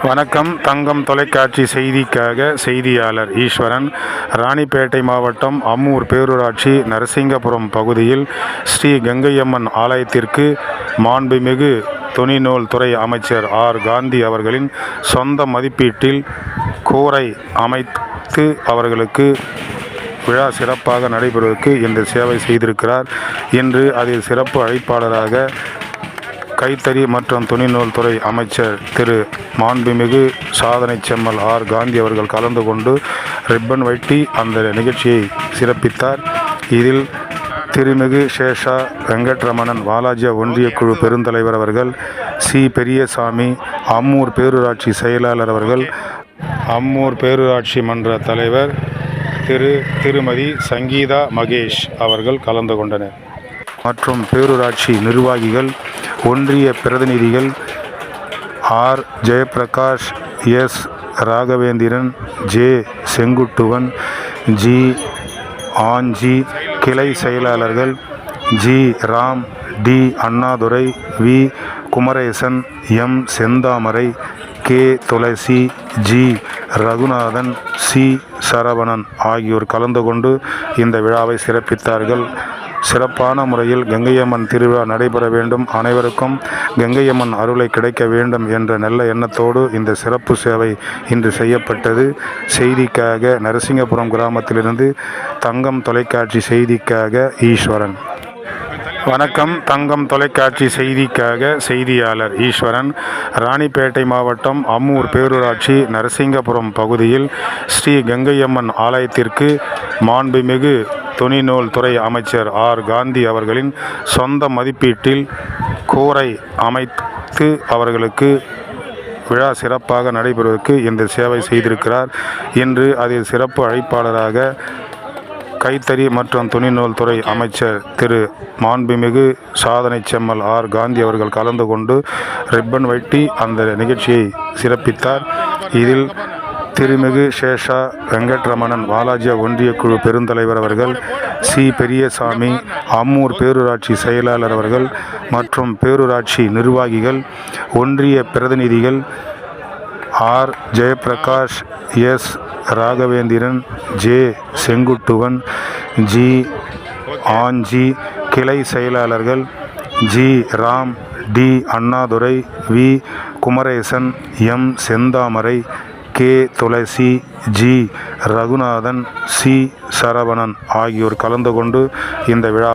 வணக்கம். தங்கம் தொலைக்காட்சி செய்திக்காக செய்தியாளர் ஈஸ்வரன். ராணிப்பேட்டை மாவட்டம் அம்மூர் பேரூராட்சி நரசிங்கபுரம் பகுதியில் ஸ்ரீ கங்கையம்மன் ஆலயத்திற்கு மாண்புமிகு துணிநூல் துறை அமைச்சர் ஆர். காந்தி அவர்களின் சொந்த மதிப்பீட்டில் கூரை அமைத்து அவர்களுக்கு விழா சிறப்பாக நடைபெறுவதற்கு இந்த சேவை செய்திருக்கிறார். இன்று அதில் சிறப்பு அழைப்பாளராக கைத்தறி மற்றும் துணிநூல் துறை அமைச்சர் திரு மாண்புமிகு சாதனை செம்மல் ஆர். காந்தி அவர்கள் கலந்து கொண்டு ரிப்பன் வெட்டி அந்த நிகழ்ச்சியை சிறப்பித்தார். இதில் திருமிகு சேஷா வெங்கட்ரமணன் வாலாஜி ஒன்றிய குழு பெருந்தலைவர் அவர்கள், சி. பெரியசாமி அம்மூர் பேரூராட்சி செயலாளர் அவர்கள், அம்மூர் பேரூராட்சி மன்ற தலைவர் திருமதி சங்கீதா மகேஷ் அவர்கள் கலந்து கொண்டனர். மற்றும் பேரூராட்சி நிர்வாகிகள், ஒன்றிய பிரதிநிதிகள் R. Jayaprakash, S. Raghavendran, J. Senguttuvan, G. Anji, கிளை செயலாளர்கள் G. Ram, D. Annadurai, V. Kumaresan, M. Senthamarai, K. Thulasi, G. Raghunathan, C. Saravanan ஆகியோர் கலந்து கொண்டு இந்த விழாவை சிறப்பித்தார்கள். சிறப்பான முறையில் கங்கையம்மன் திருவிழா நடைபெற வேண்டும், அனைவருக்கும் கங்கையம்மன் அருளை கிடைக்க வேண்டும் என்ற நல்ல எண்ணத்தோடு இந்த சிறப்பு சேவை இன்று செய்யப்பட்டது. செய்திக்காக நரசிங்கபுரம் கிராமத்திலிருந்து தங்கம் தொலைக்காட்சி செய்திக்காக ஈஸ்வரன். வணக்கம். தங்கம் தொலைக்காட்சி செய்திக்காக செய்தியாளர் ஈஸ்வரன். ராணிப்பேட்டை மாவட்டம் அம்மூர் பேரூராட்சி நரசிங்கபுரம் பகுதியில் ஸ்ரீ கங்கையம்மன் ஆலயத்திற்கு மாண்புமிகு துணிநூல் துறை அமைச்சர் ஆர். காந்தி அவர்களின் சொந்த மதிப்பீட்டில் கூரை அமைத்து அவர்களுக்கு விழா சிறப்பாக நடைபெறுவதற்கு இந்த சேவை செய்திருக்கிறார். இன்று அதில் சிறப்பு அழைப்பாளராக கைத்தறி மற்றும் துணிநூல் துறை அமைச்சர் திரு மாண்புமிகு சாதனை செம்மல் ஆர். காந்தி அவர்கள் கலந்து கொண்டு ரிப்பன் வெட்டி அந்த நிகழ்ச்சியை சிறப்பித்தார். இதில் திருமிகு சேஷா வெங்கட்ரமணன் வாலாஜி ஒன்றிய குழு பெருந்தலைவர் அவர்கள், சி. பெரியசாமி அம்மூர் பேரூராட்சி செயலாளர் அவர்கள் மற்றும் பேரூராட்சி நிர்வாகிகள், ஒன்றிய பிரதிநிதிகள் R. Jayaprakash, S. Raghavendran, J. Senguttuvan, G. Anji, கிளை செயலாளர்கள் G. Ram, D. Annadurai, V. Kumaresan, M. Senthamarai, K. Thulasi, G. Raghunathan, C. Saravanan ஆகியோர் கலந்து கொண்டு இந்த விழா